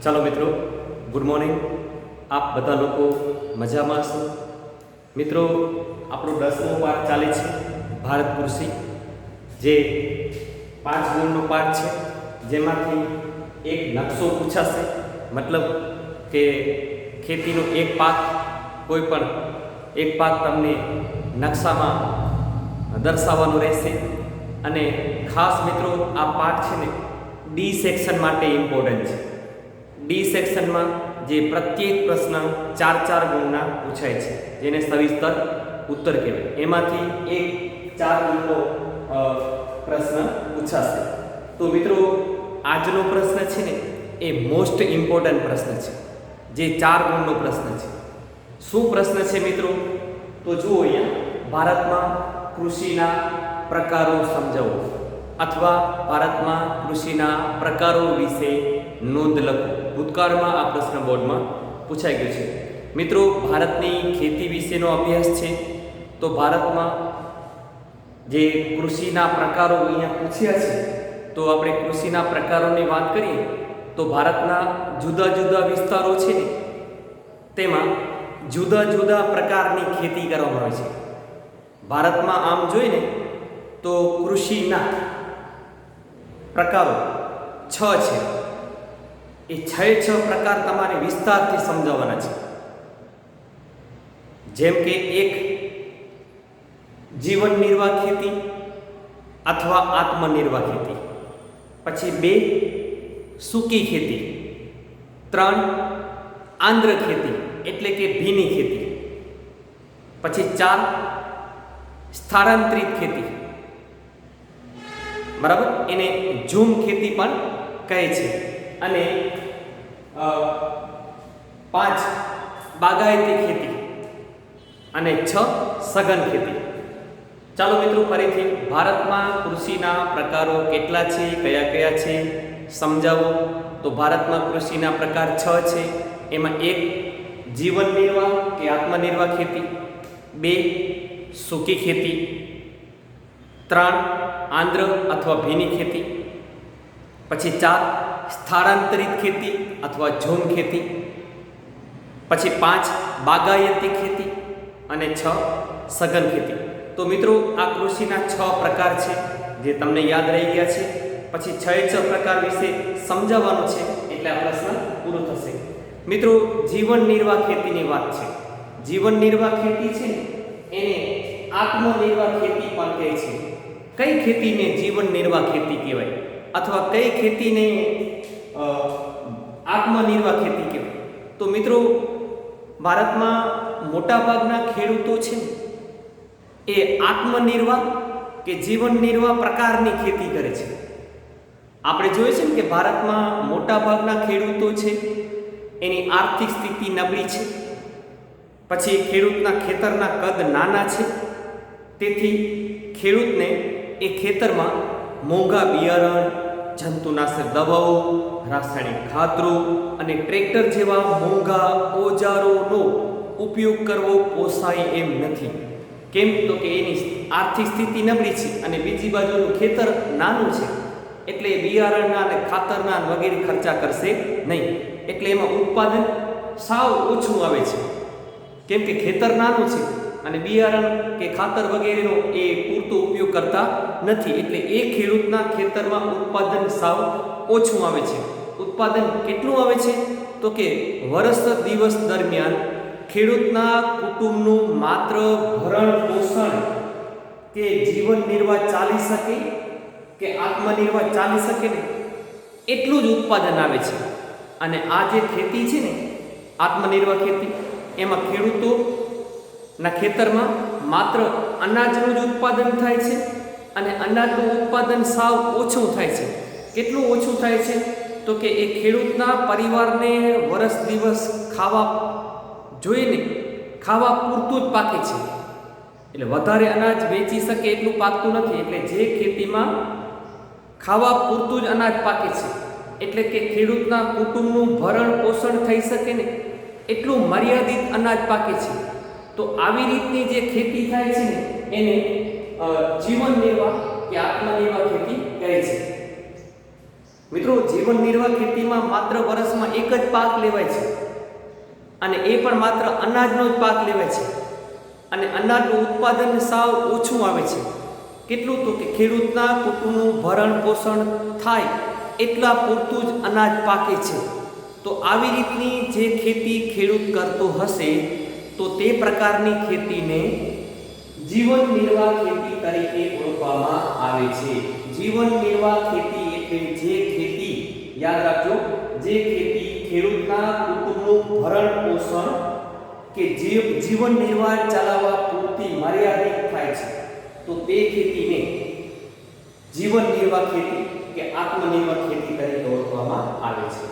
ચાલો મિત્રો, good morning. આપ બધા લોકો મજામાં છો? મિત્રો, આપણો 10મો પાઠ ચાલે છે ભારત કૃષિ, જે 5 ગુણનો પાઠ છે, જેમાંથી એક નકશો પૂછાશે. મતલબ કે ખેતીનો એક પાક, કોઈ પણ એક પાક તમને નકશામાં દર્શાવવાનો રહેશે. અને ખાસ મિત્રો, આ પાઠ છે ને ડી સેક્શન માટે ઇમ્પોર્ટન્ટ છે. ડી સેક્શનમાં જે પ્રત્યેક પ્રશ્ન 4 ગુણના પૂછાય છે, જેને સવિસ્તર ઉત્તર કહેવાય, એમાંથી એક 4 ગુણનો પ્રશ્ન પૂછાશે. તો મિત્રો, આજનો પ્રશ્ન છે ને એ મોસ્ટ ઇમ્પોર્ટન્ટ પ્રશ્ન છે, જે 4 ગુણનો પ્રશ્ન છે. શું પ્રશ્ન છે મિત્રો? તો જુઓ, અહીંયા ભારતમાં કૃષિના પ્રકારો સમજાવો, અથવા ભારતમાં કૃષિના પ્રકારો વિશે નોંધ લખો. ભૂતકાળમાં આ પ્રશ્ન બોર્ડમાં પૂછાઈ ગયો છે. મિત્રો, ભારતની ખેતી વિશેનો અભ્યાસ છે. તો ભારતમાં જે કૃષિના પ્રકારો અહીંયા પૂછ્યા છે, તો આપણે કૃષિના પ્રકારોની વાત કરીએ તો ભારતના જુદા જુદા વિસ્તારો છે ને, તેમાં જુદા જુદા પ્રકારની ખેતી કરવામાં આવે છે. ભારતમાં આમ જોઈને તો કૃષિના પ્રકારો 6 છે. એ 6 પ્રકાર તમારે વિસ્તારથી સમજાવવાના છે. જેમ કે 1 જીવન નિર્વાહ ખેતી અથવા આત્મનિર્વાહ ખેતી, પછી 2 સૂકી ખેતી, 3 આંદ્ર ખેતી એટલે કે ભીની ખેતી, પછી 4 સ્થળાંતરિત ખેતી, બરાબર, એને ઝૂમ ખેતી પણ કહે છે, અને 5 બાગાયતી ખેતી અને 6 સઘન ખેતી. ચાલો મિત્રો, ફરીથી ભારતમાં કૃષિના પ્રકારો કેટલા છે, કયા કયા છે સમજાવો. તો ભારતમાં કૃષિના પ્રકાર 6 છે. એમાં 1 જીવન નિર્વાહ કે આત્મનિર્વાહ ખેતી, 2 સૂકી ખેતી, 3 આંદ્ર અથવા ભીની ખેતી, પછી 4 સ્થળાંતરિત ખેતી અથવા ઝૂમ ખેતી, પછી 5 બાગાયતી ખેતી અને 6 સઘન ખેતી. તો મિત્રો, આ કૃષિના 6 પ્રકાર છે, જે તમને યાદ રહી ગયા છે. પછી 6 પ્રકાર વિશે સમજાવવાનું છે, એટલે આ પ્રશ્ન પૂરો થશે. મિત્રો, જીવન નિર્વાહ ખેતીની વાત છે. જીવન નિર્વાહ ખેતી છે એને આત્મનિર્વાહ ખેતી પણ કહે છે. કઈ ખેતીને જીવન નિર્વાહ ખેતી કહેવાય, અથવા કઈ ખેતીને આત્મનિર્વાહ ખેતી કહેવાય? તો મિત્રો, ભારતમાં મોટાભાગના ખેડૂતો છે ને એ આત્મનિર્વાહ કે જીવન નિર્વાહ પ્રકારની ખેતી કરે છે. આપણે જોઈએ છે ને કે ભારતમાં મોટાભાગના ખેડૂતો છે એની આર્થિક સ્થિતિ નબળી છે, પછી ખેડૂતના ખેતરના કદ નાના છે, તેથી ખેડૂતને એ ખેતરમાં મોંઘા બિયારણ, જંતુનાશક દવાઓ, રાસાયણિક ખાતરો અને ટ્રેક્ટર જેવા મોંઘા ઓજારોનો ઉપયોગ કરવો પોસાય એમ નથી. કેમ? તો કે એની આર્થિક સ્થિતિ નબળી છે, અને બીજી બાજુનું ખેતર નાનું છે, એટલે બિયારણના અને ખાતરના વગેરે ખર્ચા કરશે નહીં. એટલે એમાં ઉત્પાદન સાવ ઓછું આવે છે. કેમ કે ખેતર નાનું છે અને બિયારણ કે ખાતર વગેરેનો એ પૂરતો ઉપયોગ કરતા નથી. એટલે એ ખેડૂતના ખેતરમાં ઉત્પાદન સાવ ઓછું આવે છે. ઉત્પાદન કેટલું આવે છે? તો કે વર્ષ દિવસ દરમિયાન ખેડૂતના કુટુંબનું માત્ર ભરણ પોષણ કે જીવન નિર્વાહ ચાલી શકે, કે આત્મનિર્વાહ ચાલી શકે ને, એટલું જ ઉત્પાદન આવે છે. અને આ જે ખેતી છે ને, આત્મનિર્વાહ ખેતી, એમાં ખેડૂતોના ખેતરમાં માત્ર અનાજનું જ ઉત્પાદન થાય છે, અને અનાજનું ઉત્પાદન સાવ ઓછું થાય છે. કેટલું ઓછું થાય છે? તો કે એ ખેડૂતના પરિવારને વર્ષ દિવસ ખાવા જોઈને ખાવા પૂરતું જ પાકે છે. એટલે વધારે અનાજ વેચી શકે એટલું પાકતું નથી. એટલે જે ખેતીમાં ખાવા પૂરતું જ અનાજ પાકે છે, એટલે કે ખેડૂતના કુટુંબનું ભરણ પોષણ થઈ શકે ને એટલું મર્યાદિત અનાજ પાકે છે. તો આવી રીતની જે ખેતી થાય છે ને એને જીવન નિર્વાહ કે આત્મનિર્વાહ ખેતી કહે છે. મિત્રો, જીવન નિર્વાહ ખેતીમાં માત્ર વર્ષમાં એક જ પાક લેવાય છે અને એ પણ માત્ર અનાજનો જ પાક લેવાય છે અને અનાજનું ઉત્પાદન સાવ ઓછું આવે છે. કેટલું તો કે ખેડૂતના કુટુંબનું ભરણ પોષણ થાય એટલા પૂરતું જ અનાજ પાકે છે. તો આવી રીતની જે ખેતી ખેડૂત કરતો હશે તો તે પ્રકારની ખેતીને જીવન નિર્વાહ ખેતી તરીકે ઓળખવામાં આવે છે. જીવન નિર્વાહ ખેતી એટલે જે ખેતી, યાદ રાખજો, જે ખેતી ખેડૂતના કુટુંબનું ભરણ પોષણ કે જીવન નિર્વાહ ચલાવવા પૂરતી મર્યાદિત થાય છે તો તે ખેતીને જીવન નિર્વાહ ખેતી કે આત્મનિર્ભર ખેતી તરીકે ઓળખવામાં આવે છે.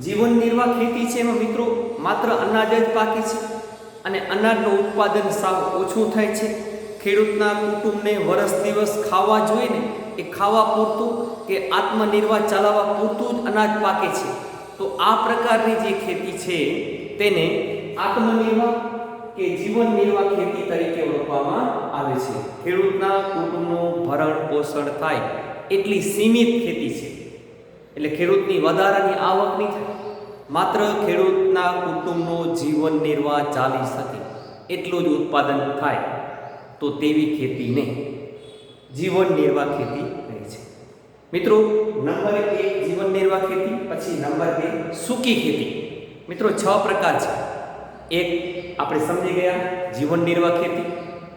જીવન નિર્વાહ ખેતી છે એમાં મિત્રો માત્ર અનાજ જ પાકે છે અને અનાજનું ઉત્પાદન સાવ ઓછું થાય છે. ખેડૂતના કુટુંબને વર્ષ દિવસ ખાવા જોઈએ ને એ ખાવા પૂરતું કે આત્મનિર્વાહ ચલાવવા પૂરતું જ અનાજ પાકે છે. તો આ પ્રકારની જે ખેતી છે તેને આત્મનિર્વાહ કે જીવન નિર્વાહ ખેતી તરીકે ઓળખવામાં આવે છે. ખેડૂતના કુટુંબનું ભરણ પોષણ થાય એટલી સીમિત ખેતી છે. એટલે ખેડૂતની વધારાની આવક નહીં થાય, માત્ર ખેડૂતના કુટુંબનો જીવન નિર્વાહ ચાલી શકે એટલું જ ઉત્પાદન થાય તો તેવી ખેતીને જીવન નિર્વાહ ખેતી કહે છે. મિત્રો, નંબર 1 જીવન નિર્વાહ ખેતી, પછી નંબર 2 સૂકી ખેતી. મિત્રો 6 પ્રકાર છે. એક આપણે સમજી ગયા જીવન નિર્વાહ ખેતી,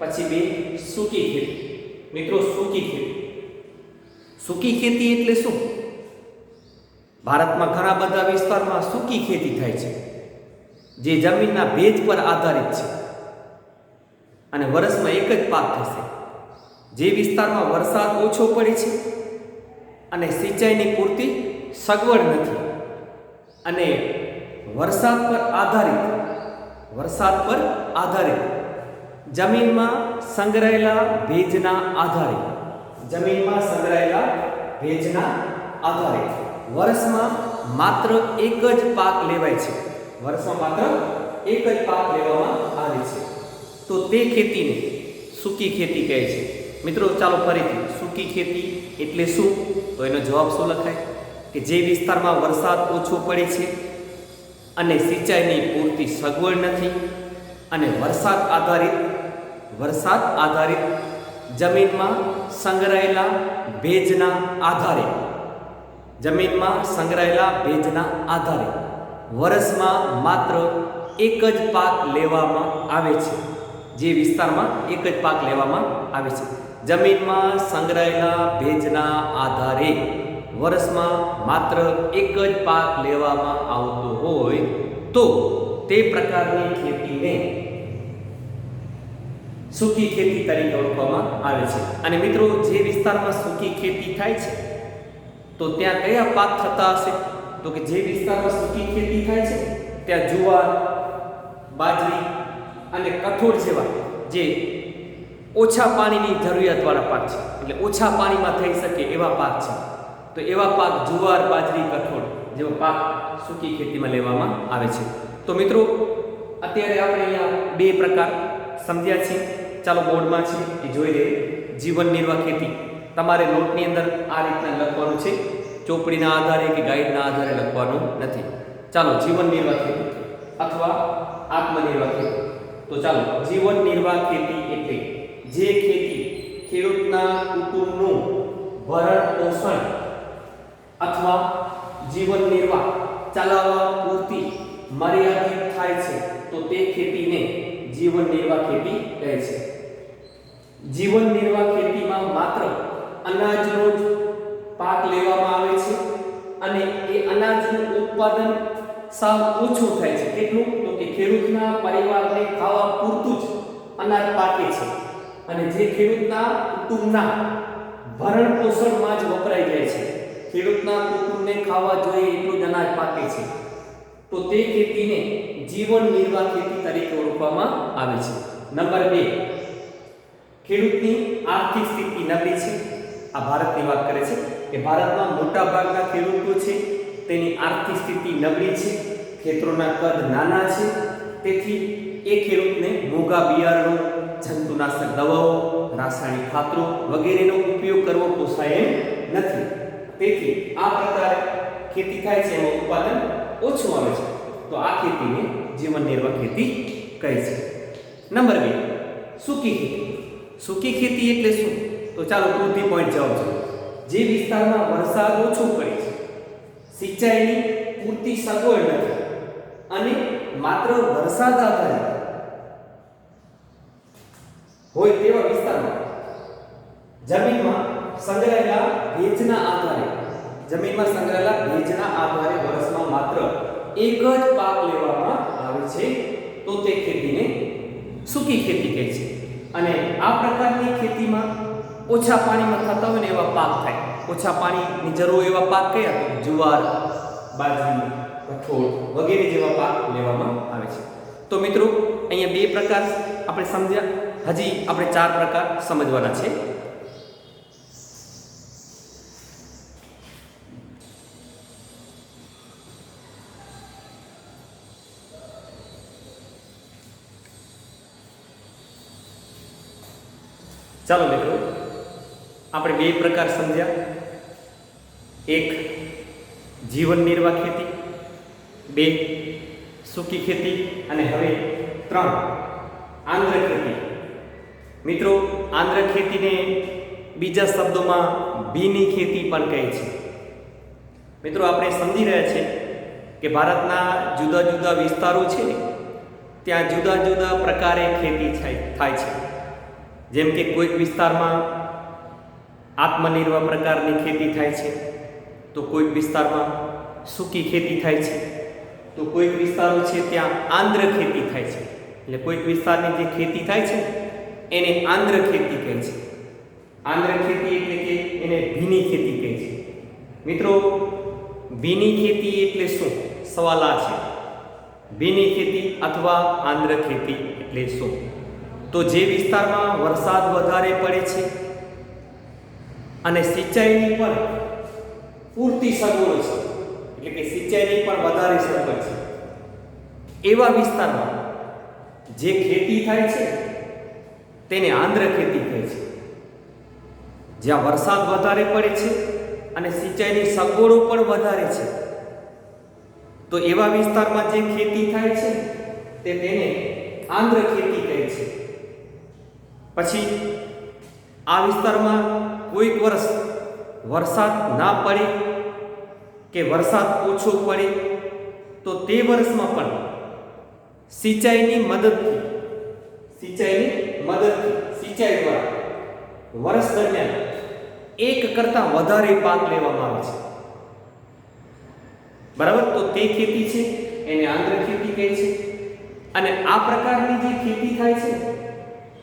પછી 2 સૂકી ખેતી. મિત્રો, સૂકી ખેતી, સૂકી ખેતી એટલે શું? ભારતમાં ઘણા બધા વિસ્તારમાં સૂકી ખેતી થાય છે જે જમીનના ભેજ પર આધારિત છે અને વર્ષમાં એક જ પાક થશે. જે વિસ્તારમાં વરસાદ ઓછો પડે છે અને સિંચાઈની પૂરતી સગવડ નથી અને વરસાદ પર આધારિત જમીનમાં સંગ્રહાયેલા ભેજના આધારે વર્ષમાં માત્ર એક જ પાક લેવાય છે. લેવામાં આવે છે તો તે ખેતીને સૂકી ખેતી કહે છે. મિત્રો, ચાલો ફરીથી, સૂકી ખેતી એટલે શું? તો એનો જવાબ શું લખાય કે જે વિસ્તારમાં વરસાદ ઓછો પડે છે અને સિંચાઈની પૂરતી સગવડ નથી અને વરસાદ આધારિત જમીનમાં સંગ્રહાયેલા ભેજના આધારે વર્ષમાં માત્ર એક જ પાક લેવામાં આવે છે. જે વિસ્તારમાં એક જ પાક લેવામાં આવે છે, જમીનમાં સંગ્રહાયેલા ભેજના આધારે વર્ષમાં માત્ર એક જ પાક લેવામાં આવતો હોય તો તે પ્રકારની ખેતીને સૂકી ખેતી તરીકે ઓળખવામાં આવે છે. અને મિત્રો, જે વિસ્તારમાં સૂકી ખેતી થાય છે તો ત્યાં કયા પાક થતા હશે? તો કે જે વિસ્તારમાં સૂકી ખેતી થાય છે ત્યાં જુવાર, બાજરી અને કઠોળ જેવા જે ઓછા પાણીની જરૂરિયાતવાળા પાક છે, એટલે ઓછા પાણીમાં થઈ શકે એવા પાક છે. તો એવા પાક જુવાર, બાજરી, કઠોળ જેવા પાક સૂકી ખેતીમાં લેવામાં આવે છે. તો મિત્રો, અત્યારે આપણે અહીંયા 2 પ્રકાર સમજ્યા છીએ. ચાલો બોર્ડમાં છે એ જોઈ લઈએ. જીવન નિર્વાહ ખેતી તમારે નોટની અંદર આ રીતના લખવાનું છે, ચોપડીના આધારે કે ગાઈડના આધારે લખવાનું નથી. ચાલો, જીવન નિર્વાહ ખેતી અથવા આત્મનિર્વાહ ખેતી. તો ચાલો, જીવન નિર્વાહ ખેતી એટલે જે ખેતી ખેડૂતના કુટુંબનું ભરણ પોષણ અથવા જીવન નિર્વાહ ચલાવવા પૂરતી મર્યાદિત થાય છે તો તે ખેતીને જીવન નિર્વાહ ખેતી કહે છે. જીવન નિર્વાહ ખેતીમાં માત્ર અનાજનો જ પાક લેવામાં આવે છે અને એ અનાજનું ઉત્પાદન સાવ ઓછું થાય છે. કેટલું? તો કે ખેડૂતના પરિવારને ખાવા પૂરતું જ અનાજ પાકે છે અને જે ખેડૂતના કુટુંબના ભરણ પોષણમાં જ વપરાઈ જાય છે. ખેડૂતના કુટુંબને ખાવા જોઈએ એટલું જ અનાજ પાકે છે તો તે ખેતીને જીવન નિર્વાહ ખેતી તરીકે ઓળખવામાં આવે છે. નંબર 2, ખેડૂતની આર્થિક સ્થિતિ નબળી છે. આ ભારતની વાત કરે છે કે ભારતમાં મોટા ભાગના ખેડૂતો છે તેની આર્થિક સ્થિતિ નબળી છે, ખેતરોના કદ નાના છે, તેથી એ ખેડૂતને મોંઘા બિયારણો, જંતુનાશક દવાઓ, રાસાયણિક ખાતરો વગેરેનો ઉપયોગ કરવો પોસાય એમ નથી. તેથી આ પ્રકારે ખેતી થાય છે એમાં ઉત્પાદન ઓછું આવે છે, તો આ ખેતીને જીવન નિર્વાહ ખેતી કહે છે. નંબર 2, સૂકી ખેતી. સૂકી ખેતી એટલે શું? તો ચાલો ટુ ધી પોઈન્ટ જવાબ જોઈએ. જે વિસ્તારમાં વરસાદ ઓછો પડે છે, સિંચાઈની પૂરતી સગવડ નથી અને માત્ર વરસાદ આધારિત હોય તેવા વિસ્તારમાં જમીનમાં સંગ્રહેલા ભેજના આધારે વર્ષમાં માત્ર એક જ પાક લેવામાં આવે છે, તો તે ખેતીને સૂકી ખેતી કહે છે. અને આ પ્રકારની ખેતીમાં ઓછા પાણીમાં થતા હોય ને એવા પાક થાય. ઓછા પાણીની જરૂર હોય એવા પાક કયા? તો જુવાર, બાજરી, કઠોળ વગેરે જેવા પાક લેવામાં આવે છે. તો મિત્રો અહીંયા 2 પ્રકાર આપણે સમજ્યા. હજી આપણે 4 પ્રકાર સમજવાના છે. ચાલો મિત્રો, આપણે 2 પ્રકાર સમજ્યા. એક જીવન નિર્વાહ ખેતી, 2 સૂકી ખેતી અને હવે 3 આંદ્ર ખેતી. મિત્રો આંદ્ર ખેતીને બીજા શબ્દોમાં ભીની ખેતી પણ કહે છે. મિત્રો આપણે સમજી રહ્યા છીએ કે ભારતના જુદા જુદા વિસ્તારો છે ને ત્યાં જુદા જુદા પ્રકારે ખેતી થાય છે. જેમ કે કોઈક વિસ્તારમાં આત્મનિર્ભર પ્રકારની ખેતી થાય છે, તો કોઈક વિસ્તારમાં સૂકી ખેતી થાય છે, તો કોઈક વિસ્તારો છે ત્યાં આંદ્ર ખેતી થાય છે. એટલે કોઈક વિસ્તારની જે ખેતી થાય છે એને આંદ્ર ખેતી કહે છે. આંદ્ર ખેતી એટલે કે એને ભીની ખેતી કહે છે. મિત્રો ભીની ખેતી એટલે શું? સવાલ આ છે. ભીની ખેતી અથવા આંદ્ર ખેતી એટલે શું? તો જે વિસ્તારમાં વરસાદ વધારે પડે છે અને સિંચાઈની પણ પૂરતી સગવડ છે, એટલે કે સિંચાઈની પણ વધારે સગવડ છે, એવા વિસ્તારમાં જે ખેતી થાય છે તેને આંદ્ર ખેતી કહે છે. જ્યાં વરસાદ વધારે પડે છે અને સિંચાઈની સગવડો પણ વધારે છે, તો એવા વિસ્તારમાં જે ખેતી થાય છે તેને આંદ્ર ખેતી કહે છે. પછી આ વિસ્તારમાં કોઈક વર્ષ વરસાદ ના પડે કે વરસાદ ઓછો પડે, તો તે વર્ષમાં પણ સિંચાઈની મદદથી સિંચાઈ દ્વારા વર્ષ દરમિયાન એક કરતાં વધારે પાક લેવામાં આવે છે. બરાબર? તો તે ખેતી છે એને આંદ્ર ખેતી કહે છે. અને આ પ્રકારની જે ખેતી થાય છે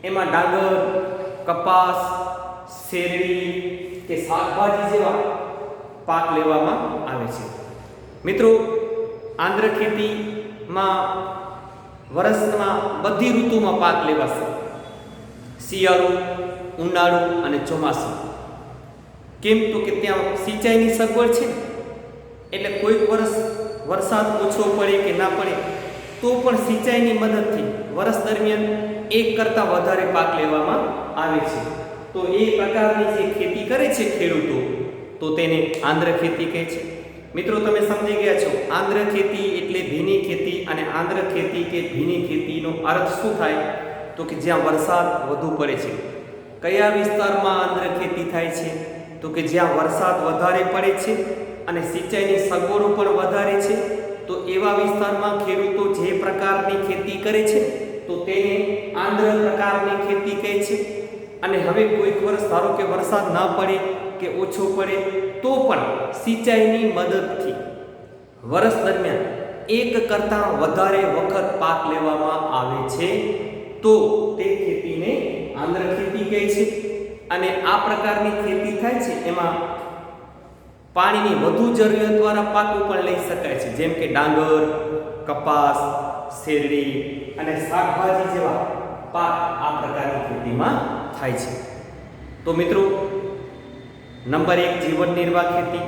એમાં ડાંગર, કપાસ, શેરડી કે શાકભાજી જેવા પાક લેવામાં આવે છે. મિત્રો આંદ્ર ખેતીમાં વર્ષમાં બધી ઋતુમાં પાક લેવાશે. શિયાળુ, ઉનાળુ અને ચોમાસું. કેમ? તો કે ત્યાં સિંચાઈની સગવડ છે, એટલે કોઈક વર્ષ વરસાદ ઓછો પડે કે ના પડે તો પણ સિંચાઈની મદદથી વર્ષ દરમિયાન એક કરતાં વધારે પાક લેવામાં આવે છે. તો એ પ્રકારની જે ખેતી કરે છે ખેડૂતો, તો તેને આંદ્ર ખેતી કહે છે. મિત્રો તમે સમજી ગયા છો આંદ્ર ખેતી એટલે ભીની ખેતી. અને આંદ્ર ખેતી કે ભીની ખેતીનો અર્થ શું થાય? તો કે જ્યાં વરસાદ વધુ પડે છે. કયા વિસ્તારમાં આંદ્ર ખેતી થાય છે? તો કે જ્યાં વરસાદ વધારે પડે છે અને સિંચાઈની સગવડો પણ વધારે છે, તો એવા વિસ્તારમાં ખેડૂતો જે પ્રકારની ખેતી કરે છે તો તેને આંદ્ર પ્રકારની ખેતી કહે છે. અને હવે કોઈક વર્ષ ધારો કે વરસાદ ના પડે કે ઓછો પડે તો પણ સિંચાઈની મદદથી વર્ષ દરમિયાન એક કરતાં વધારે વખત પાક લેવામાં આવે છે, તો તે ખેતીને આંદ્ર ખેતી કહે છે. અને આ પ્રકારની ખેતી થાય છે એમાં પાણીની વધુ જરૂરિયાતવાળા પાકો પણ લઈ શકાય છે, જેમ કે ડાંગર, કપાસ, શેરડી અને શાકભાજી જેવા પાક આ પ્રકારની ખેતીમાં થાય છે. તો મિત્રો નંબર 1 જીવન નિર્વાહ ખેતી,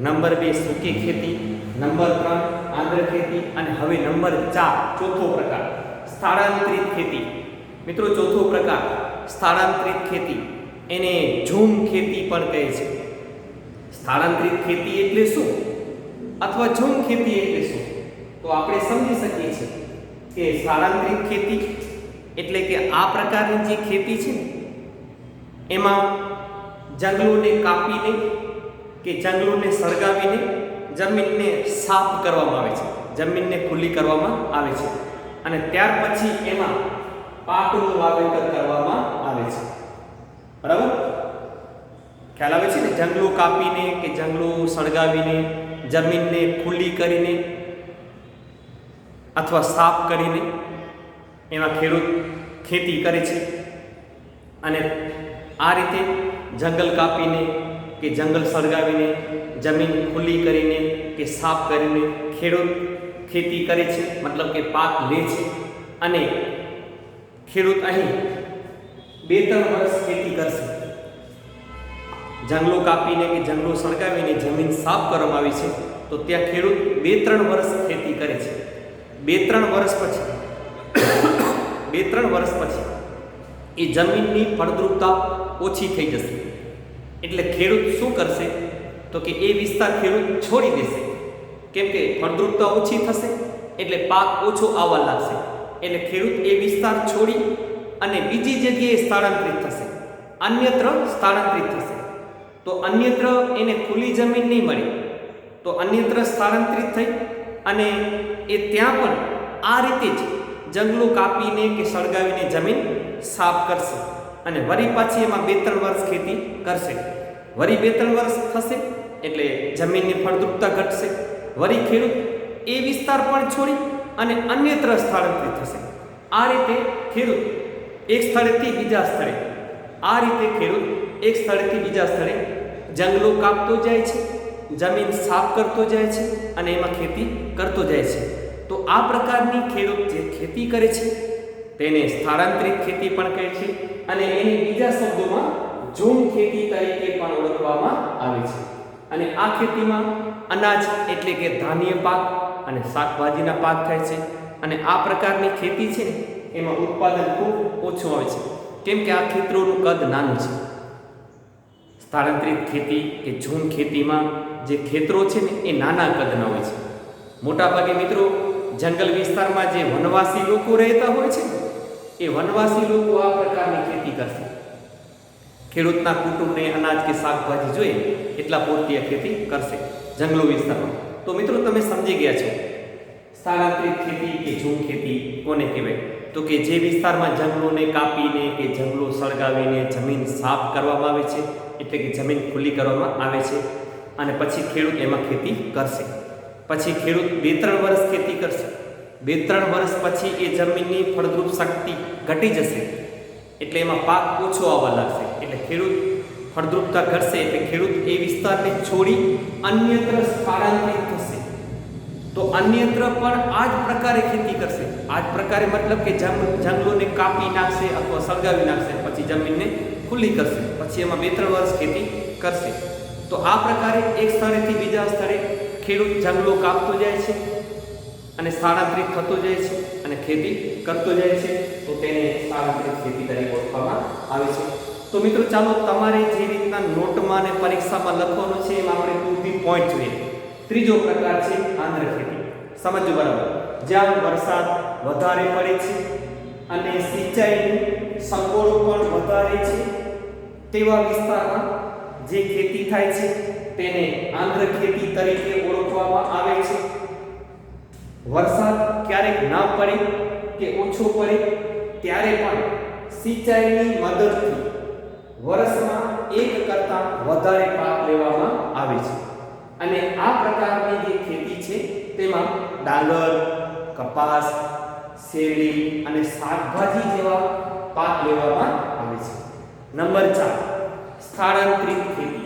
નંબર 2 સૂકી ખેતી, નંબર 3 આંદ્ર ખેતી અને હવે નંબર 4 ચોથો પ્રકાર સ્થળાંતરિત ખેતી. મિત્રો ચોથો પ્રકાર સ્થળાંતરિત ખેતી એને ઝૂમ ખેતી પણ કહે છે. સ્થળાંતરિત ખેતી એટલે શું અથવા ઝૂમ ખેતી એટલે શું, તો આપણે સમજી શકીએ છીએ કે સ્થળાંતરિત ખેતી એટલે કે આ પ્રકારની જે ખેતી છે ને એમાં જંગલોને કાપીને કે જંગલોને સળગાવીને જમીનને સાફ કરવામાં આવે છે, જમીનને ખુલ્લી કરવામાં આવે છે અને ત્યાર પછી એમાં પાકનું વાવેતર કરવામાં આવે છે. બરાબર, ખ્યાલ આવે છે ને? જંગલો કાપીને કે જંગલો સળગાવીને જમીનને ખુલ્લી કરીને અથવા સાફ કરીને એમાં ખેડૂત ખેતી કરે છે. અને આ રીતે જંગલ કાપીને કે જંગલ સળગાવીને જમીન ખુલ્લી કરીને કે સાફ કરીને ખેડૂત ખેતી કરે છે, મતલબ કે પાક લે છે. અને ખેડૂત અહીં 2-3 વર્ષ ખેતી કરશે. જંગલો કાપીને કે જંગલો સળગાવીને જમીન સાફ કરવામાં આવી છે તો ત્યાં ખેડૂત 2-3 વર્ષ ખેતી કરે છે. 2-3 વર્ષ પછી એ જમીનની ફળદ્રુપતા ઓછી થઈ જશે. એટલે ખેડૂત શું કરશે તો કે એ વિસ્તાર ખેડૂત છોડી દેશે, કેમ કે ફળદ્રુપતા ઓછી થશે એટલે પાક ઓછો આવવા લાગશે. એટલે ખેડૂત એ વિસ્તાર છોડી અને બીજી જગ્યાએ સ્થળાંતરિત થશે, અન્યત્ર સ્થળાંતરિત થશે. તો અન્યત્ર એને ખુલ્લી જમીન નહીં મળે તો અન્યત્ર સ્થળાંતરિત થઈ અને એ ત્યાં પણ આ રીતે જ જંગલો કાપીને કે સળગાવીને જમીન સાફ કરશે અને વળી પાછી એમાં 2-3 વર્ષ ખેતી કરશે. વળી 2-3 વર્ષ થશે એટલે જમીનની ફળદ્રુપતા ઘટશે. વળી ખેડૂત એ વિસ્તાર પણ છોડી અને અન્યત્ર સ્થળાંતરિત થશે. આ રીતે ખેડૂત એક સ્થળેથી બીજા સ્થળે જંગલો કાપતો જાય છે, જમીન સાફ કરતો જાય છે અને એમાં ખેતી કરતો જાય છે. તો આ પ્રકારની ખેડૂત જે ખેતી કરે છે તેને સ્થળાંતરિત ખેતી પણ કહે છે અને એને બીજા શબ્દોમાં ઝૂમ ખેતી તરીકે પણ ઓળખવામાં આવે છે. અને આ ખેતીમાં અનાજ એટલે કે ધાન્ય પાક અને શાકભાજીના પાક થાય છે. અને આ પ્રકારની ખેતી છે ને એમાં ઉત્પાદન ખૂબ ઓછું આવે છે, કેમ કે આ ખેતરોનું કદ નાનું છે. સ્થળાંતરિત ખેતી કે ઝૂમ ખેતીમાં જે ખેતરો છે ને એ નાના કદના હોય છે. મોટાભાગે મિત્રો જંગલ વિસ્તારમાં જે વનવાસી લોકો રહેતા હોય છે એ વનવાસી લોકો આ પ્રકારની ખેતી કરશે. ખેડૂતના કુટુંબને અનાજ કે શાકભાજી જોઈએ એટલા પૂરતી ખેતી કરશે જંગલો વિસ્તારમાં. તો મિત્રો તમે સમજી ગયા છો સ્થળાંતરિત ખેતી કે ઝૂમ ખેતી કોને કહેવાય? તો કે જે વિસ્તારમાં જંગલોને કાપીને કે જંગલો સળગાવીને જમીન સાફ કરવામાં આવે છે, એટલે કે જમીન ખુલ્લી કરવામાં આવે છે અને પછી ખેડૂત એમાં ખેતી કરશે. પછી ખેડૂત 2-3 વર્ષ ખેતી કરશે. 2-3 વર્ષ પછી એ જમીનની ફળદ્રુપ શક્તિ ઘટી જશે એટલે એમાં પાક ઓછો આવવા લાગશે. એટલે ખેડૂત ફળદ્રુપતા ઘટશે એટલે ખેડૂત એ વિસ્તારને છોડી અન્યત્ર સ્થળાંતરિત થશે. તો અન્યત્ર પણ આ જ પ્રકારે ખેતી કરશે. આ જ પ્રકારે મતલબ કે જંગલોને કાપી નાખશે અથવા સળગાવી નાખશે, પછી જમીનને ખુલ્લી કરશે, પછી એમાં 2-3 વર્ષ ખેતી કરશે. તો આ પ્રકારે એક સ્થળેથી બીજા સ્થળે ખેડૂત જંગલો કાપતો જાય છે અને સ્થળાંતરિત થતો જાય છે અને ખેતી કરતો જાય છે. તો તેને સ્થળાંતરિત ખેતી તરીકે ઓળખવામાં આવે છે. તો મિત્રો ચાલો તમારે જે રીતના નોટમાં અને પરીક્ષામાં લખવાનું છે એમાં આપણે 2 પોઈન્ટ જોઈએ. ત્રીજો પ્રકાર છે આંધ્ર ખેતી. સમજો બરાબર. જ્યાં વરસાદ વધારે પડે છે અને સિંચાઈની સગવડો પણ વધારે છે તેવા વિસ્તારમાં જે ખેતી થાય છે તેને આંધ્ર ખેતી તરીકે ઓળખવામાં આવે છે. વરસાદ ક્યારેક ના પડે કે ઓછો પડે ત્યારે પણ સિંચાઈની મદદથી વર્ષમાં એક કરતાં વધારે પાક લેવામાં આવે છે. અને આ પ્રકારની જે ખેતી છે તેમાં ડાંગર, કપાસ, શેરડી અને શાકભાજી જેવા પાક લેવામાં આવે છે. નંબર 4 સ્થળાંતરિત ખેતી,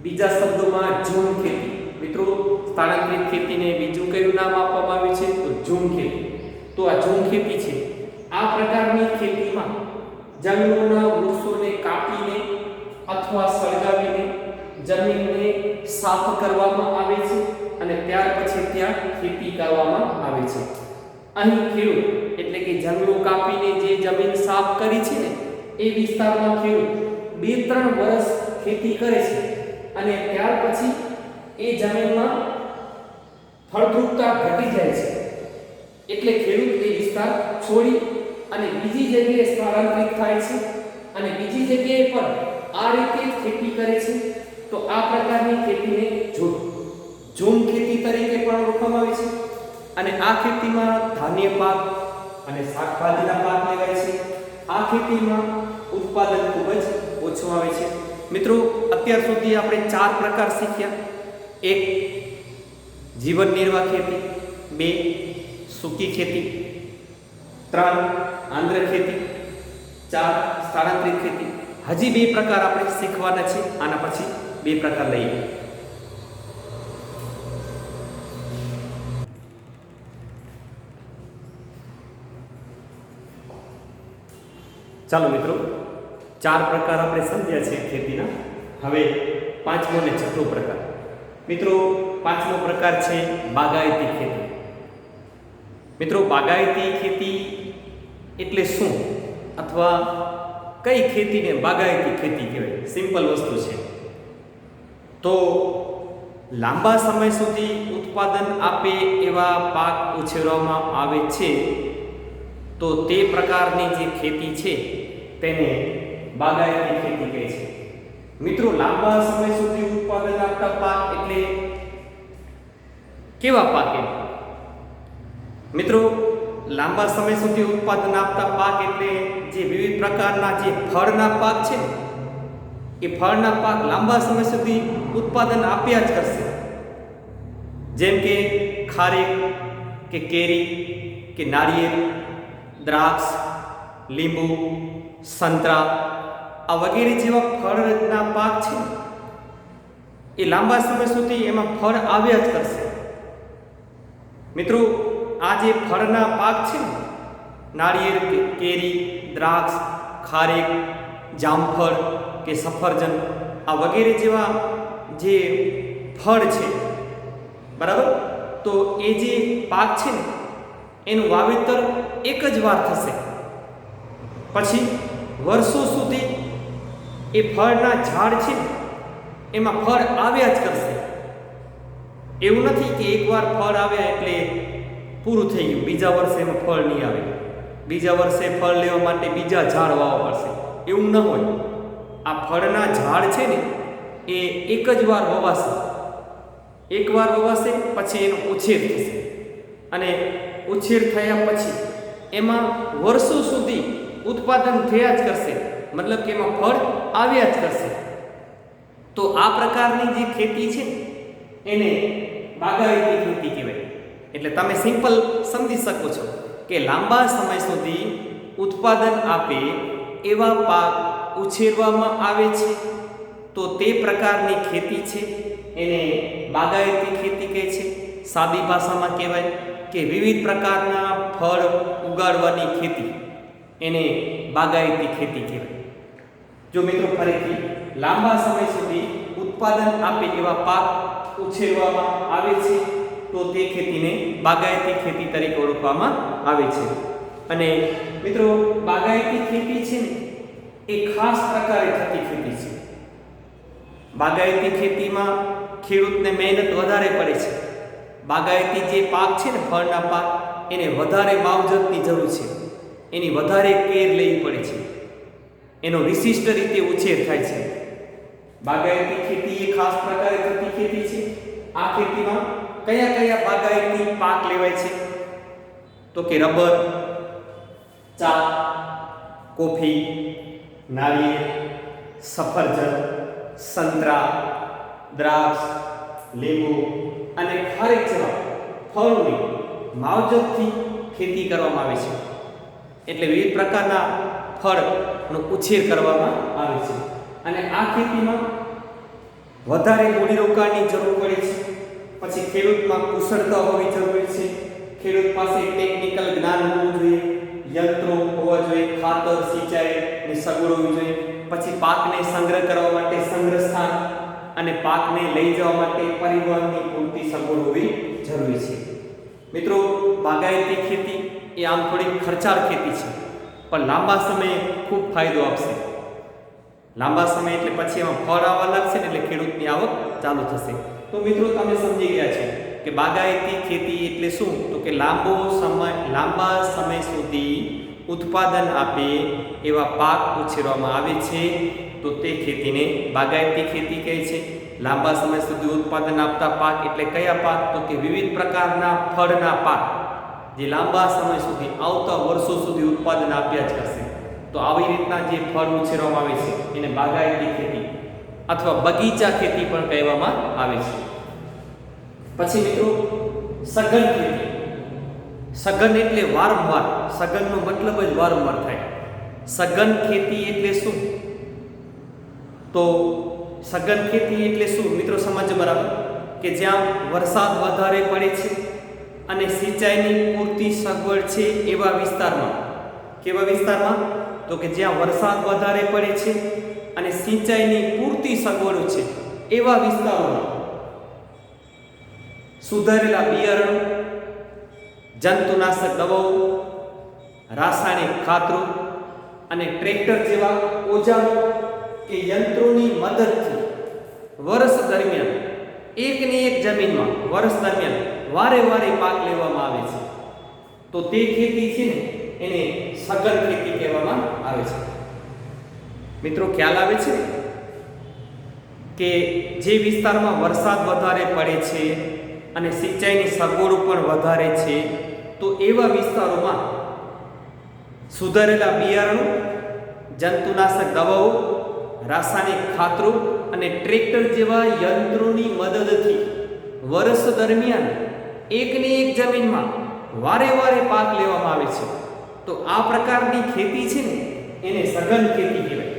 બીજા શબ્દોમાં ઝૂમ ખેતી. મિત્રો સ્થળાંતરિત ખેતીને બીજું કયું નામ આપવામાં આવ્યું છે તો ઝૂમ ખેતી. તો આ ઝૂમ ખેતી છે. આ પ્રકારની ખેતીમાં જંગલોના વૃક્ષોને કાપીને અથવા સળગાવીને જમીનને સાફ કરવામાં આવે છે અને ત્યાર પછી ત્યાં ખેતી કરવામાં આવે છે. અહીં ખેડૂત એટલે કે જંગલો કાપીને જે જમીન સાફ કરી છે ને એ વિસ્તારમાં ખેડૂત 2-3 વર્ષ ખેતી કરે છે અને અને ત્યાર પછી એ જમીનમાં ફળદ્રુપતા ઘટી જાય છે, એટલે ખેડૂત એ વિસ્તાર છોડી અને બીજી જગ્યાએ સ્થળાંતરિત થાય છે અને બીજી જગ્યાએ પણ આ રીતે ખેતી કરે છે. તો આ પ્રકારની ખેતીને ઝૂમ ખેતી તરીકે પણ ઓળખવામાં આવે છે. અને આ ખેતીમાં ધાન્ય પાક અને શાકભાજીના પાક લેવાય છે. આ ખેતીમાં ઉત્પાદન ખૂબ જ ઓછું આવે છે. મિત્રો, અત્યાર સુધી આપણે 4 પ્રકાર શીખ્યા. 1 જીવન નિર્વાહ ખેતી, 2 સૂકી ખેતી, 3 આંધ્ર ખેતી, 4 સ્થળાંતરિત ખેતી. હજી 2 પ્રકાર આપણે શીખવાના છે. આના પછી 2 પ્રકાર લઈએ. ચાલો મિત્રો, 4 પ્રકાર આપણે સમજ્યા છે ખેતીના. હવે 5મો અને 6થો પ્રકાર. મિત્રો, 5મો પ્રકાર છે બાગાયતી ખેતી. મિત્રો, બાગાયતી ખેતી એટલે શું, અથવા કઈ ખેતીને બાગાયતી ખેતી કહેવાય? સિમ્પલ વસ્તુ છે. તો લાંબા સમય સુધી ઉત્પાદન આપે એવા પાક ઉછેરવામાં આવે છે, તો તે પ્રકારની જે ખેતી છે તેને બાગાયતી ખેતી કહે છે. મિત્રો, લાંબા સમય સુધી ઉત્પાદન આપતા પાક એટલે કેવા પાક? મિત્રો, લાંબા સમય સુધી ઉત્પાદન આપતા પાક એટલે જે વિવિધ પ્રકારના જે ફળના પાક છે ને, એ ફળના પાક લાંબા સમય સુધી ઉત્પાદન આપ્યા જ કરશે. જેમ કે ખારેક કે કેરી કે નાળિયેર, દ્રાક્ષ, લીંબુ, સંતરા, આ વગેરે જેવા ફળના પાક છે, એ લાંબા સમય સુધી એમાં ફળ આવ્યા જ કરશે. મિત્રો, આ જે ફળના પાક છે ને, નાળિયેર કે કેરી, દ્રાક્ષ, ખારેક, જામફળ કે સફરજન, આ વગેરે જેવા જે ફળ છે, બરાબર, તો એ જે પાક છે ને એનું વાવેતર એક જ વાર થશે. પછી વર્ષો સુધી એ ફળના ઝાડ છે ને એમાં ફળ આવ્યા જ કરશે. એવું નથી કે એકવાર ફળ આવ્યા એટલે પૂરું થઈ ગયું, બીજા વર્ષે એમાં ફળ નહીં આવે, બીજા વર્ષે ફળ લેવા માટે બીજા ઝાડ વાવવા પડશે. એવું ન હોય. આ ફળના ઝાડ છે ને એ એક જ વાર વવાશે. એકવાર વવાશે પછી એનો ઉછેર થશે, અને ઉછેર થયા પછી એમાં વર્ષો સુધી ઉત્પાદન થયા જ કરશે, મતલબ કે એમાં ફળ આવ્યા જ કરશે. તો આ પ્રકારની જે ખેતી છે એને બાગાયતી ખેતી કહેવાય. એટલે તમે સિમ્પલ સમજી શકો છો કે લાંબા સમય સુધી ઉત્પાદન આપે એવા પાક ઉછેરવામાં આવે છે, તો તે પ્રકારની ખેતી છે એને બાગાયતી ખેતી કહે છે. સાદી ભાષામાં કહેવાય કે વિવિધ પ્રકારના ફળ ઉગાડવાની ખેતી, એને બાગાયતી ખેતી કહેવાય. જો મિત્રો, ફરીથી લાંબા સમય સુધી ઉત્પાદન આપે એવા પાક ઉછેરવામાં આવે છે, તો તે ખેતીને બાગાયતી ખેતી તરીકે ઓળખવામાં આવે છે. અને મિત્રો, બાગાયતી ખેતી છે ને એ ખાસ પ્રકારે થતી ખેતી છે. બાગાયતી ખેતીમાં ખેડૂતને મહેનત વધારે પડે છે. બાગાયતી જે પાક છે ને, ફળના પાક, એને વધારે માવજતની જરૂર છે, એની વધારે કેર લેવી પડે છે, એનો વિશિષ્ટ રીતે ઉછેર થાય છે. બાગાયતી ખેતી એ ખાસ પ્રકારે થતી ખેતી છે. આ ખેતીમાં કયા કયા બાગાયતી પાક લેવાય છે? તો કે રબર, ચા, કોફી, નાળિયેર, સફરજન, સંતરા, દ્રાક્ષ, લીંબુ અને ખારેક જેવા ફળોની માવજતથી ખેતી કરવામાં આવે છે. એટલે વિવિધ પ્રકારના ફળનો ઉછેર કરવામાં આવે છે. અને આ ખેતીમાં વધારે મૂડીરોકાણની જરૂર પડે છે. પછી ખેડૂતમાં કુશળતા હોવી જરૂરી છે. ખેડૂત પાસે ટેકનિકલ જ્ઞાન હોવું જોઈએ, યંત્રો હોવા જોઈએ, ખાતર, સિંચાઈની સગવડ હોવી જોઈએ. પછી પાકને સંગ્રહ કરવા માટે સંગ્રહ સ્થાન અને પાકને લઈ જવા માટે પરિવહનની પૂરતી સગવડ હોવી જરૂરી છે. મિત્રો, બાગાયતી ખેતી એ આમ થોડી ખર્ચાળ ખેતી છે, પણ લાંબા સમયે ખૂબ ફાયદો આપશે. લાંબા સમય એટલે પછી એમાં ફળ આવવા લાગશે ને એટલે ખેડૂતની આવક ચાલુ થશે. તો મિત્રો તમે સમજી ગયા છો કે બાગાયતી ખેતી એટલે શું? તો કે લાંબા સમય સુધી ઉત્પાદન આપે એવા પાક ઉછેરવામાં આવે છે, તો તે ખેતીને બાગાયતી ખેતી કહે છે. લાંબા સમય સુધી ઉત્પાદન આપતા પાક એટલે કયા પાક? તો કે વિવિધ પ્રકારના ફળના પાક જે લાંબા સમય સુધી આવતા વર્ષો સુધી ઉત્પાદન આપ્યા જ કરશે. તો આવી રીતના જે ફળ ઉછેરવામાં આવે છે એને બાગાયતી ખેતી અથવા બગીચા ખેતી પણ કહેવામાં આવે છે. પછી મિત્રો સઘન ખેતી. સઘન એટલે વારંવાર. સઘનનો મતલબ જ વારંવાર થાય. સઘન ખેતી એટલે શું? તો સઘન ખેતી એટલે શું મિત્રો સમજ બરાબર, કે જ્યાં વરસાદ વધારે પડે છે અને સિંચાઈની પૂરતી સગવડ છે એવા વિસ્તારમાં. કેવા વિસ્તારમાં? તો કે જ્યાં વરસાદ વધારે પડે છે અને સિંચાઈની પૂરતી સગવડો છે એવા વિસ્તારોમાં સુધારેલા બિયારણ, જંતુનાશક દવાઓ, રાસાયણિક ખાતરો અને ટ્રેક્ટર જેવા ઓજારો કે યંત્રોની મદદથી વર્ષ દરમિયાન એકની એક જમીનમાં વર્ષ દરમિયાન વારે વારે પાક લેવામાં આવે છે. તો તે ખેતી છે ને એને સઘન ખેતી કહેવામાં આવે છે. મિત્રો ખ્યાલ આવે છે કે જે વિસ્તારમાં વરસાદ વધારે પડે છે અને સિંચાઈની સગવડો પણ વધારે છે, તો એવા વિસ્તારોમાં સુધારેલા બિયારણો, જંતુનાશક દવાઓ, રાસાયણિક ખાતરો અને ટ્રેક્ટર જેવા યંત્રોની મદદથી વર્ષ દરમિયાન એકની એક જમીનમાં વારે વારે પાક લેવામાં આવે છે. તો આ પ્રકારની ખેતી છે ને એને સઘન ખેતી કહેવાય.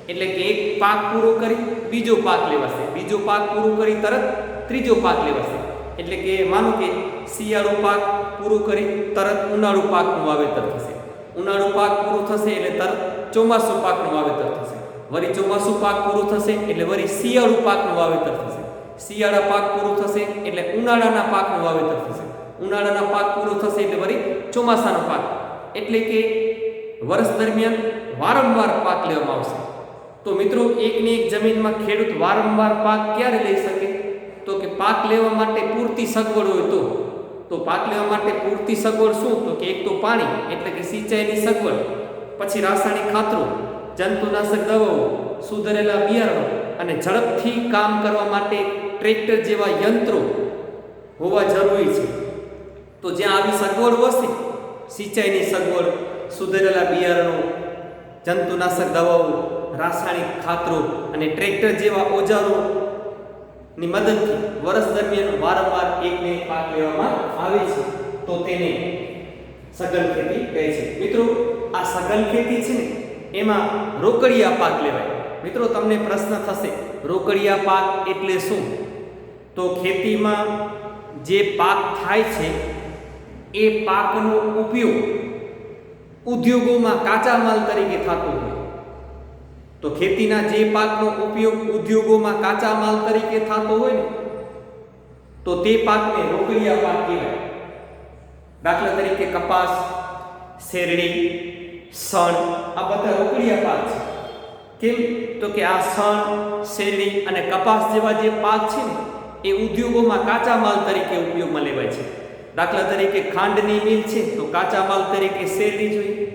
એટલે કે એક પાક પૂરો કરી બીજો પાક લેવાશે, બીજો પાક પૂરો કરી તરત ત્રીજો પાક લેવાશે. એટલે કે માનો કે શિયાળુ પાક પૂરો કરી તરત ઉનાળુ પાકનું વાવેતર થશે, ઉનાળુ પાક પૂરો થશે એટલે તરત ચોમાસુ પાકનું વાવેતર થશે, વળી ચોમાસુ પાક પૂરો થશે એટલે વળી શિયાળુ પાકનું વાવેતર થશે, શિયાળા પાક પૂરો થશે એટલે ઉનાળાના પાકનું વાવેતર થશે, ઉનાળાના પાક પૂરો થશે એટલે વળી ચોમાસાનો પાક. એટલે કે વર્ષ દરમિયાન વારંવાર પાક લેવામાં આવશે. તો મિત્રો એકની એક જમીનમાં ખેડૂત વારંવાર પાક ક્યારે લઈ શકે? તો કે પાક લેવા માટે પૂરતી સગવડ હોય તો પાક લેવા માટે પૂરતી સગવડ શું? તો કે એક તો પાણી એટલે કે સિંચાઈની સગવડ, પછી રાસાયણિક ખાતરો, જંતુનાશક દવાઓ, સુધારેલા બિયારણો અને ઝડપથી કામ કરવા માટે ટ્રેક્ટર જેવા યંત્રો હોવા જરૂરી છે. તો જ્યાં આવી સગવડ હશે, સિંચાઈની સગવડ, સુધારેલા બિયારણો, જંતુનાશક દવાઓ, રાસાયણિક ખાતરો અને ટ્રેક્ટર જેવા ઓજારોની મદદથી વર્ષ દરમિયાન વારંવાર એકને એક પાક લેવામાં આવે છે, તો તેને સઘન ખેતી કહે છે. મિત્રો આ સઘન ખેતી છે ને એમાં રોકડિયા પાક લેવાય. મિત્રો તમને પ્રશ્ન થશે રોકડિયા પાક એટલે શું? તો ખેતીમાં જે પાક થાય છે એ પાકનો ઉપયોગ ઉદ્યોગોમાં કાચા માલ તરીકે થતો હોય. તો ખેતીના જે પાકનો ઉપયોગ ઉદ્યોગોમાં કાચા માલ તરીકે થતો હોય ને તો તે પાકને રોકડિયા પાક કહેવાય. દાખલા તરીકે કપાસ, શેરડી, સણ આ બધા રોકડિયા પાક છે. કેમ? તો કે આ સણ, શેરડી અને કપાસ જેવા જે પાક છે ને એ ઉદ્યોગોમાં કાચા માલ તરીકે ઉપયોગમાં લેવાય છે. દાખલા તરીકે ખાંડની મિલ છે તો કાચા માલ તરીકે શેરડી જોઈએ,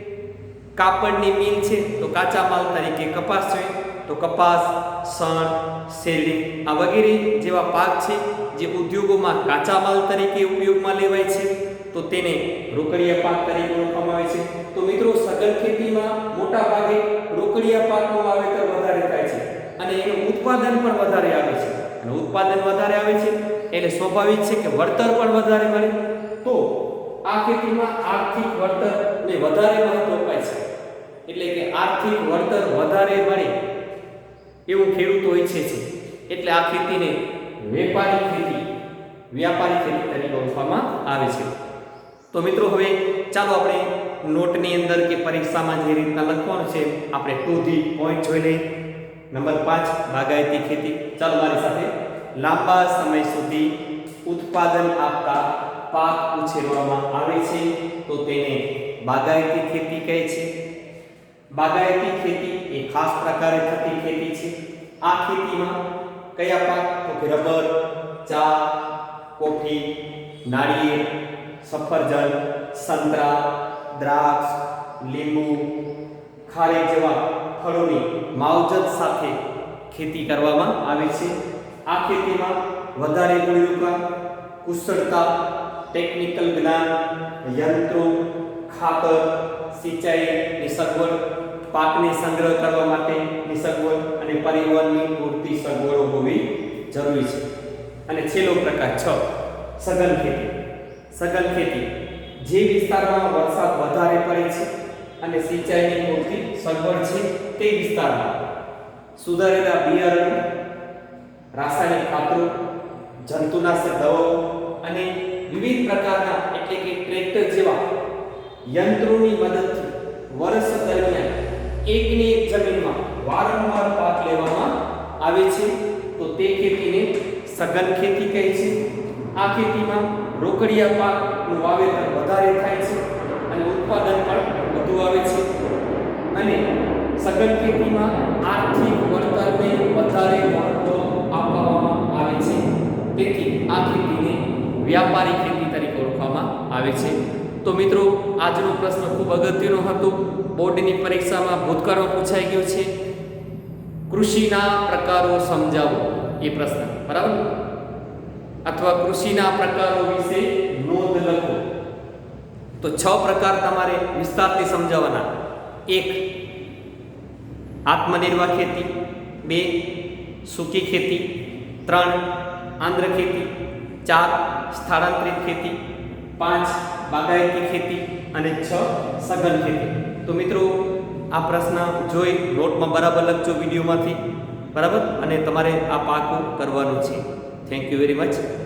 કાપડની મિલ છે તો કાચા માલ તરીકે કપાસ જોઈએ. તો કપાસ, સણ, શેરડી આ વગેરે જેવા પાક છે જે ઉદ્યોગોમાં કાચા માલ તરીકે ઉપયોગમાં લેવાય છે, તો તેને રોકડિયા પાક તરીકે ઓળખવામાં આવે છે. તો મિત્રો સઘન ખેતીમાં મોટા ભાગે રોકડિયા પાકનું વાવેતર વધારે થાય છે અને એનું ઉત્પાદન પણ વધારે આવે છે. અને ઉત્પાદન વધારે આવે છે એટલે સ્વાભાવિક છે કે વળતર પણ વધારે મળે. તો આ ખેતીમાં આર્થિક વળતરને વધારે મહત્વ અપાય છે. એટલે કે આર્થિક વળતર વધારે મળે એવું ખેડૂતો ઈચ્છે છે. એટલે આ ખેતીને વ્યાપારી ખેતી તરીકે ઓળખવામાં આવે છે. તો મિત્રો હવે ચાલો આપણે નોટની અંદર કે પરીક્ષામાં જે રીતના લખવાનું છે આપણે ટુ ધી પોઈન્ટ જોઈ લઈએ. નંબર 5 બાગાયતી ખેતી. ચાલો મારી સાથે. લાંબા સમય સુધી ઉત્પાદન આપતા પાક ઉછેરવામાં આવે છે તો તેને બાગાયતી ખેતી કહે છે. બાગાયતી ખેતી એ ખાસ પ્રકારે થતી ખેતી છે. આ ખેતીમાં કયા પાક? તો કે રબર, ચા, કોફી, નાળિયેર, સફરજન, સંતરા, દ્રાક્ષ, લીંબુ, ખારેક જેવા ફળોની માવજત સાથે ખેતી કરવામાં આવે છે. આ ખેતીમાં વધારે મૂડીરોકાણ, કુશળતા, ટેકનિકલ જ્ઞાન, યંત્રો, ખાતર, સિંચાઈની સગવડ, પાકને સંગ્રહ કરવા માટેની સગવડ અને પરિવહનની પૂરતી સગવડો હોવી જરૂરી છે. અને છેલ્લો પ્રકાર 6 સઘન ખેતી. સઘન ખેતી જે વિસ્તારમાં વરસાદ વધારે પડે છે અને સિંચાઈની પૂરતી સગવડ છે તે વિસ્તારમાં સુધારેલા બિયારણ, રાસાયણિક ખાતરો, જંતુનાશક દવાઓ અને વિવિધ પ્રકારના એટલે કે ટ્રેક્ટર જેવા યંત્રોની મદદથી વર્ષ દરમિયાન એકની એક જમીનમાં વારંવાર પાક લેવામાં આવે છે. તો તે ખેતીને સઘન ખેતી કહે છે. આ ખેતીમાં રોકડિયા પાકનું વાવેતર વધારે થાય છે અને ઉત્પાદન પણ વધુ આવે છે. અને સઘન ખેતીમાં આર્થિક વળતરને વધારે મહત્વ આપવામાં આવે છે. તેથી આ ખેતીને વ્યાપારી ખેતી તરીકે ઓળખવામાં આવે છે. તો મિત્રો, આજનો પ્રશ્ન ખૂબ અગત્યનો હતો. બોર્ડની પરીક્ષામાં ભૂતકાળમાં પૂછાઈ ગયો છે. કૃષિના પ્રકારો સમજાવો એ પ્રશ્ન, બરાબર? અથવા કૃષિના પ્રકારો વિશે નોંધ લખો. તો 6 પ્રકાર તમારે વિસ્તારથી સમજાવવાના. 1 આત્મનિર્વાહ ખેતી, 2 સૂકી ખેતી, 3 આંધ્ર ખેતી, 4 સ્થળાંતરિત ખેતી, 5 બાગાયતી ખેતી અને 6 સઘન ખેતી. તો મિત્રો, આ પ્રશ્ન જોઈ નોટમાં બરાબર લખજો વિડીયોમાંથી, બરાબર? અને તમારે આ પાકું કરવાનું છે. Thank you very much.